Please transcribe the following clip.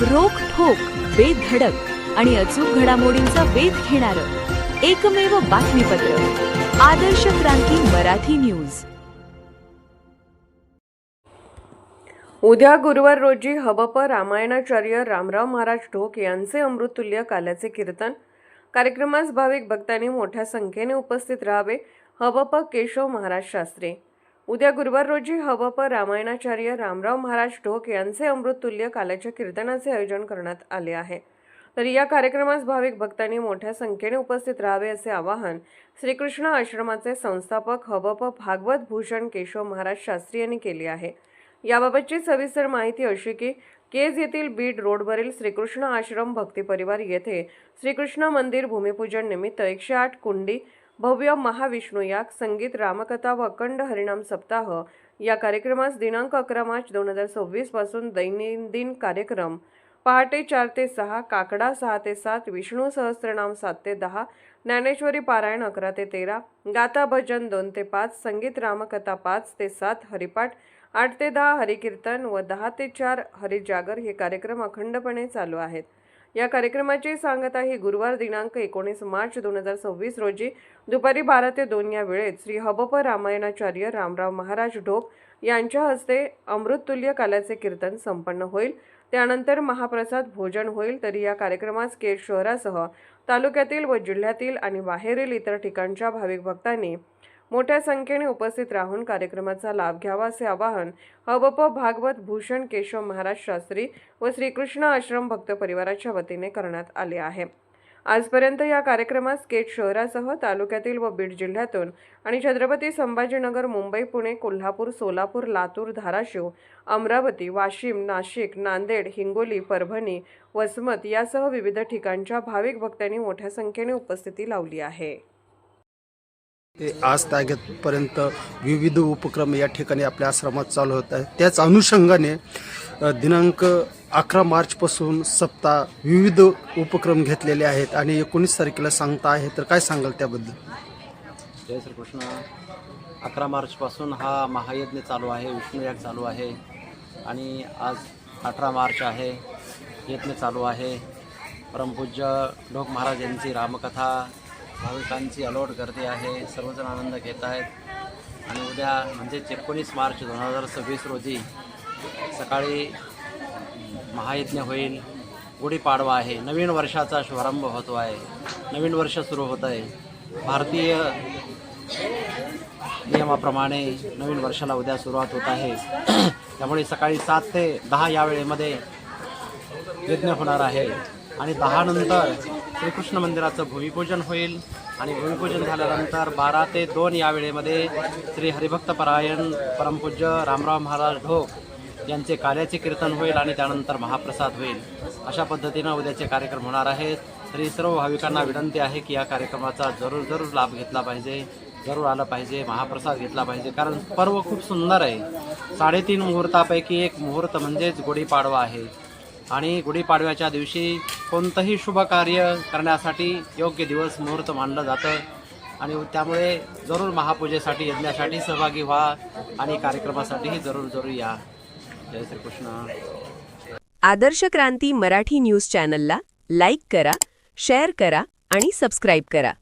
रोखठोक, बेधडक आणि अचूक घडामोडींचा वेध घेणारं एकमेव बातमीपत्र आदर्श क्रांती मराठी न्यूज। उद्या गुरुवार रोजी हबप रामायणाचार्य रामराव महाराज ढोक यांचे अमृततुल्य काल्याचे कीर्तन कार्यक्रमास भाविक भक्तांनी मोठ्या संख्येने उपस्थित राहावे। हबप केशव महाराज शास्त्री। उद्या गुरुवार रोजी हबप रामायणाचार्य रामराव महाराज ढोक यांचे अमृततुल्य काल्याच्या कीर्तनाचे आयोजन करण्यात आले आहे। तर या कार्यक्रमास भाविक भक्तांनी मोठ्या संख्येने उपस्थित राहावे असे आवाहन श्रीकृष्ण आश्रमाचे संस्थापक हबप भागवत भूषण केशव महाराज शास्त्री यांनी केले आहे। याबाबतची सविस्तर माहिती अशी की केज येथील बीड रोडवरील श्रीकृष्ण आश्रम भक्ती परिवार येथे श्रीकृष्ण मंदिर भूमिपूजन निमित्त 108 कुंडी भव्य महाविष्णू याग संगीत रामकथा व अखंड हरिनाम सप्ताह या कार्यक्रमास दिनांक 11 मार्च 2026 पासून दैनंदिन कार्यक्रम पहाटे 4 ते 6, काकडा 6 ते 7, विष्णू सहस्त्रनाम 7 ते 10, ज्ञानेश्वरी पारायण 11 ते 13, गाथा भजन 2 ते 5, संगीत रामकथा 5 ते 7, हरिपाठ 8 ते 10, हरिकीर्तन व 10 ते 4 हरिजागर हे कार्यक्रम अखंडपणे चालू आहेत। या कार्यक्रमाची सांगता ही गुरुवार दिनांक 19 मार्च 2026 रोजी दुपारी 12 ते 2 या वेळेत श्री हबप रामायणाचार्य रामराव महाराज ढोक यांच्या हस्ते अमृततुल्य काल्याचे कीर्तन संपन्न होईल। त्यानंतर महाप्रसाद भोजन होईल। तरी या कार्यक्रमास केज शहरासह तालुक्यातील व जिल्ह्यातील आणि बाहेरील इतर ठिकाणच्या भाविक भक्तांनी मोठ्या संख्येने उपस्थित राहून कार्यक्रमाचा लाभ घ्यावा असे आवाहन हबप भागवत भूषण केशव महाराज शास्त्री व श्रीकृष्ण आश्रम भक्त परिवाराच्या वतीने करण्यात आले आहे। आजपर्यंत या कार्यक्रमास केज शहरासह तालुक्यातील व बीड जिल्ह्यातून आणि छत्रपती संभाजीनगर, मुंबई, पुणे, कोल्हापूर, सोलापूर, लातूर, धाराशिव, अमरावती, वाशिम, नाशिक, नांदेड, हिंगोली, परभणी, वसमत यासह विविध ठिकाणच्या भाविक भक्तांनी मोठ्या संख्येने उपस्थिती लावली आहे। आज तागेपर्यंत विविध उपक्रम या ठिकाणी आपल्या आश्रमात चालू होत आहे। त्याच अनुषंगाने दिनांक 11 मार्चपासून सप्ताह विविध उपक्रम घेतलेले आहेत आणि 19 तारखेला सांगता आहे, तर काय सांगाल त्याबद्दल? जय श्रीकृष्ण। 11 मार्चपासून हा महायज्ञ चालू आहे, विष्णुयाग चालू आहे आणि आज 18 मार्च आहे, यज्ञ चालू आहे। परमपूज्य ढोक महाराज यांची रामकथा भाविकांची अलोट गर्दी आहे, सर्वजण आनंद घेत आहेत। आणि उद्या म्हणजे 19 मार्च 2026 रोजी सकाळी महायज्ञ होईल। गुढीपाडवा आहे, नवीन वर्षाचा शुभारंभ होतो आहे, नवीन वर्ष सुरू होत आहे। भारतीय नियमाप्रमाणे नवीन वर्षाला उद्या सुरुवात होत आहे। त्यामुळे सकाळी 7 ते 10 या वेळेमध्ये यज्ञ होणार आहे आणि 10 नंतर श्रीकृष्ण मंदिराचं भूमिपूजन होईल आणि भूमिपूजन झाल्यानंतर 12 ते 2 या वेळेमध्ये श्री हरिभक्त परायण परमपूज्य रामराव महाराज ढोक यांचे काल्याचे कीर्तन होईल आणि त्यानंतर महाप्रसाद होईल। अशा पद्धतीनं उद्याचे कार्यक्रम होणार आहेत। तरी सर्व भाविकांना विनंती आहे की या कार्यक्रमाचा जरूर लाभ घेतला पाहिजे, जरूर आलं पाहिजे, महाप्रसाद घेतला पाहिजे, कारण पर्व खूप सुंदर आहे। 3.5 मुहूर्तापैकी एक मुहूर्त म्हणजेच गुढीपाडवा आहे आणि गुढीपाडव्याच्या दिवशी कोणतंही शुभ कार्य करण्यासाठी योग्य दिवस मुहूर्त मानलं जातं आणि त्यामुळे जरूर महापूजेसाठी यज्ञासाठी सहभागी व्हा आणि कार्यक्रमासाठीही जरूर या। जय श्रीकृष्ण। आदर्श क्रांती मराठी न्यूज चॅनलला लाईक करा, शेअर करा आणि सबस्क्राईब करा।